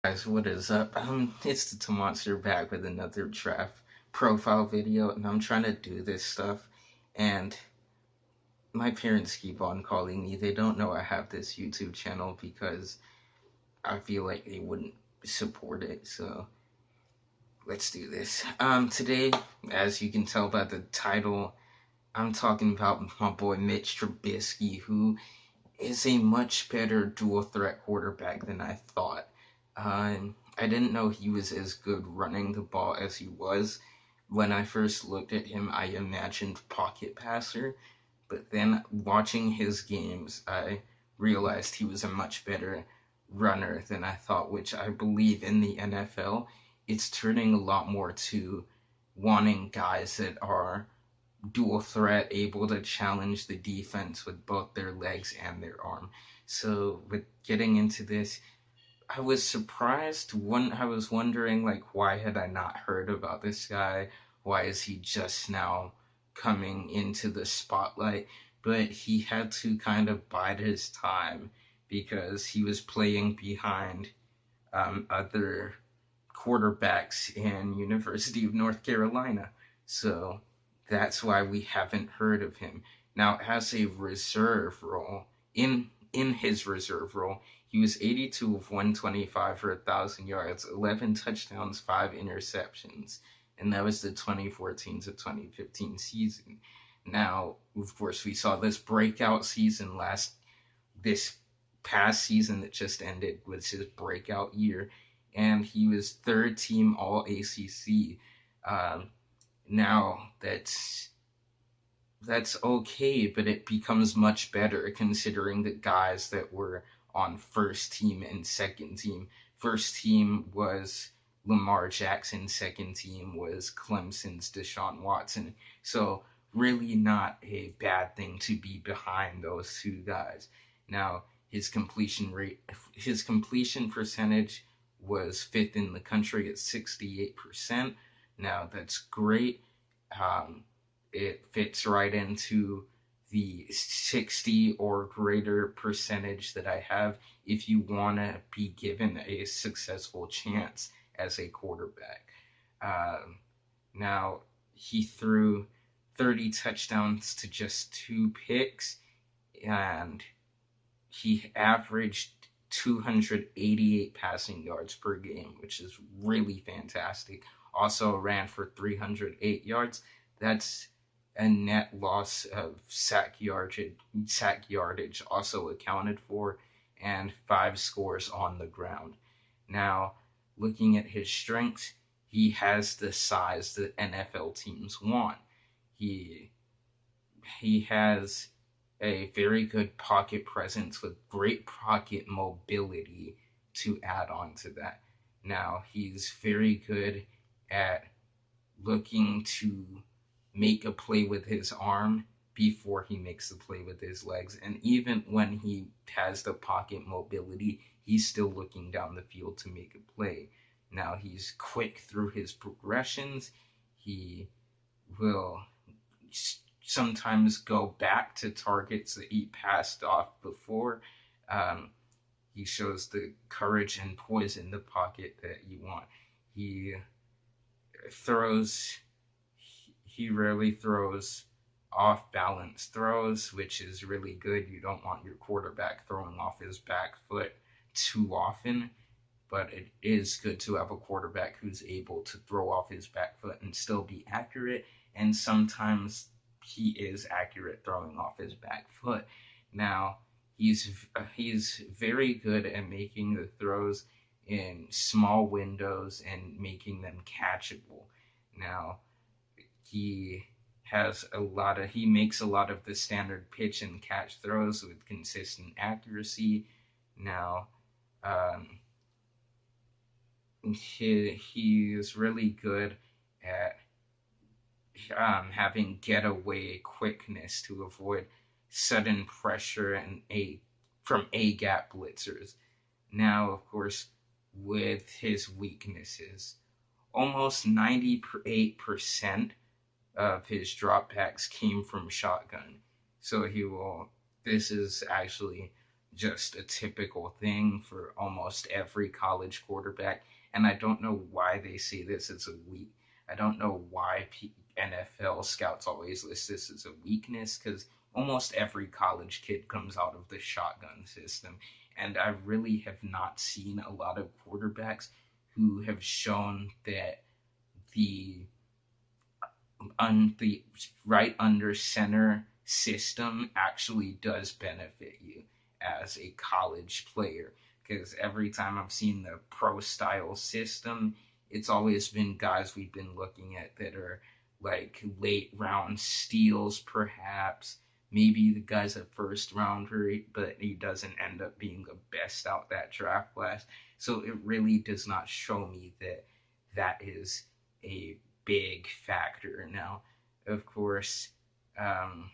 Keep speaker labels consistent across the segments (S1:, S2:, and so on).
S1: Guys, what is up? It's the Monster back with another draft profile video, and I'm trying to do this stuff, and my parents keep on calling me. They don't know I have this YouTube channel because I feel like they wouldn't support it. So let's do this. Today, as you can tell by the title, I'm talking about my boy Mitch Trubisky, who is a much better dual threat quarterback than I thought. I didn't know he was as good running the ball as he was. When I first looked at him, I imagined pocket passer, but then watching his games, I realized he was a much better runner than I thought, which I believe in the NFL, it's turning a lot more to wanting guys that are dual threat, able to challenge the defense with both their legs and their arm. So, with getting into this, I was surprised. I was wondering, like, why had I not heard about this guy? Why is he just now coming into the spotlight? But he had to kind of bide his time because he was playing behind other quarterbacks in University of North Carolina. So that's why we haven't heard of him. Now, as a reserve role, in his reserve role, he was 82 of 125 for 1,000 yards, 11 touchdowns, 5 interceptions, and that was the 2014 to 2015 season. Now, of course, we saw this breakout season this past season that just ended was his breakout year, and he was third team All ACC. Now that's okay, but it becomes much better considering the guys that were on first team and second team. First team was Lamar Jackson, second team was Clemson's Deshaun Watson. So, really not a bad thing to be behind those two guys. Now, his completion percentage was fifth in the country at 68%. Now, that's great. It fits right into the 60 or greater percentage that I have if you want to be given a successful chance as a quarterback. Now, he threw 30 touchdowns to just 2 picks, and he averaged 288 passing yards per game, which is really fantastic. Also ran for 308 yards. That's a net loss of sack yardage also accounted for, and 5 scores on the ground. Now, looking at his strengths, he has the size that NFL teams want. He he has a very good pocket presence with great pocket mobility to add on to that. Now, he's very good at looking to make a play with his arm before he makes the play with his legs. And even when he has the pocket mobility, he's still looking down the field to make a play. Now, he's quick through his progressions. He will sometimes go back to targets that he passed off before. Um, he shows the courage and poise in the pocket that you want. He throws, he rarely throws off balance throws, which is really good. You don't want your quarterback throwing off his back foot too often, but it is good to have a quarterback who's able to throw off his back foot and still be accurate. And sometimes he is accurate throwing off his back foot. Now, he's very good at making the throws in small windows and making them catchable. Now, he makes a lot of the standard pitch and catch throws with consistent accuracy. Now, he is really good at having getaway quickness to avoid sudden pressure from A gap blitzers. Now, of course, with his weaknesses, almost 98% of his dropbacks came from shotgun. So this is actually just a typical thing for almost every college quarterback. And I don't know why they see this as a weak. I don't know why NFL scouts always list this as a weakness, because almost every college kid comes out of the shotgun system. And I really have not seen a lot of quarterbacks who have shown that the the right under center system actually does benefit you as a college player. Because every time I've seen the pro style system, it's always been guys we've been looking at that are like late round steals, perhaps. Maybe the guy's a first rounder, but he doesn't end up being the best out that draft class. So it really does not show me that that is a big factor. Now, of course, um,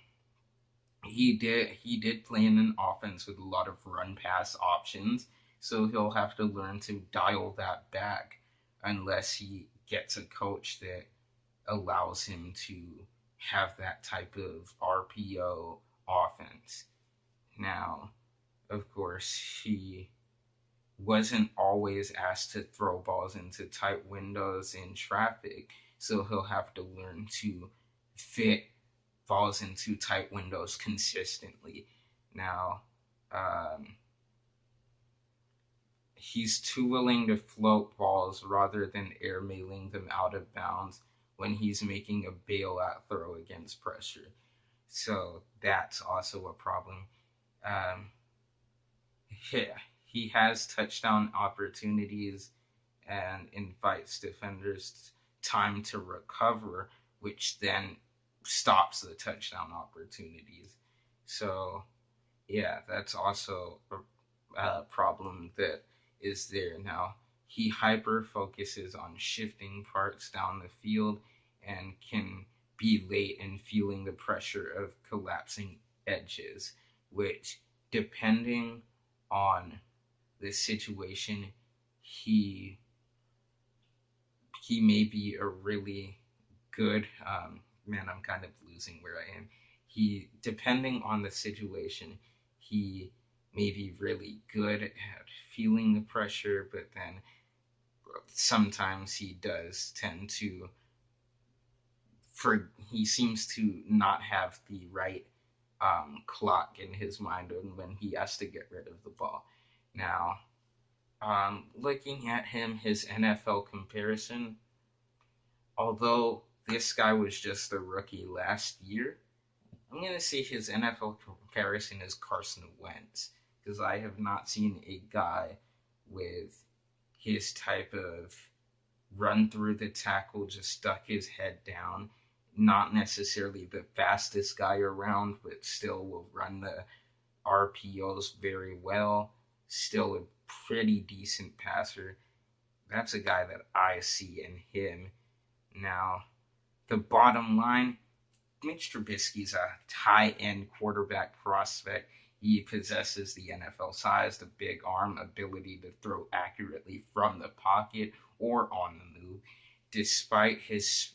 S1: he did play in an offense with a lot of run pass options, so he'll have to learn to dial that back unless he gets a coach that allows him to have that type of RPO offense. Now, of course, he wasn't always asked to throw balls into tight windows in traffic, so he'll have to learn to fit balls into tight windows consistently. Now, um, he's too willing to float balls rather than airmailing them out of bounds when he's making a bailout throw against pressure. So that's also a problem. Um, yeah, he has touchdown opportunities and invites defenders time to recover, which then stops the touchdown opportunities. So, yeah, that's also a problem that is there. Now, he hyper focuses on shifting parts down the field and can be late in feeling the pressure of collapsing edges, which, depending on the situation, he he may be a really good man. I'm kind of losing where I am. He, depending on the situation, he may be really good at feeling the pressure, but then sometimes he does tend to he seems to not have the right clock in his mind when he has to get rid of the ball. Now, looking at him, his NFL comparison, although this guy was just a rookie last year, I'm going to say his NFL comparison is Carson Wentz, because I have not seen a guy with his type of run through the tackle, just stuck his head down. Not necessarily the fastest guy around, but still will run the RPOs very well. Still a pretty decent passer. That's a guy that I see in him. Now, the bottom line, Mitch Trubisky's a high-end quarterback prospect. He possesses the NFL size, the big arm, ability to throw accurately from the pocket or on the move. Despite his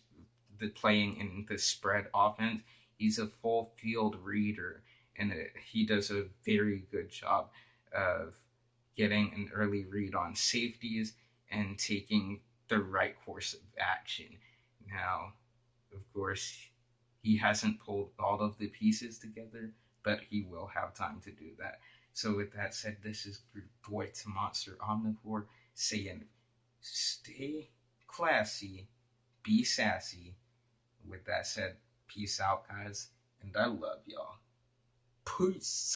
S1: the playing in the spread offense, he's a full field reader, and he does a very good job of getting an early read on safeties and taking the right course of action. Now, of course, he hasn't pulled all of the pieces together, but he will have time to do that. So, with that said, this is your boy to Monster Omnivore saying, stay classy, be sassy. With that said, peace out, guys, and I love y'all. Peace.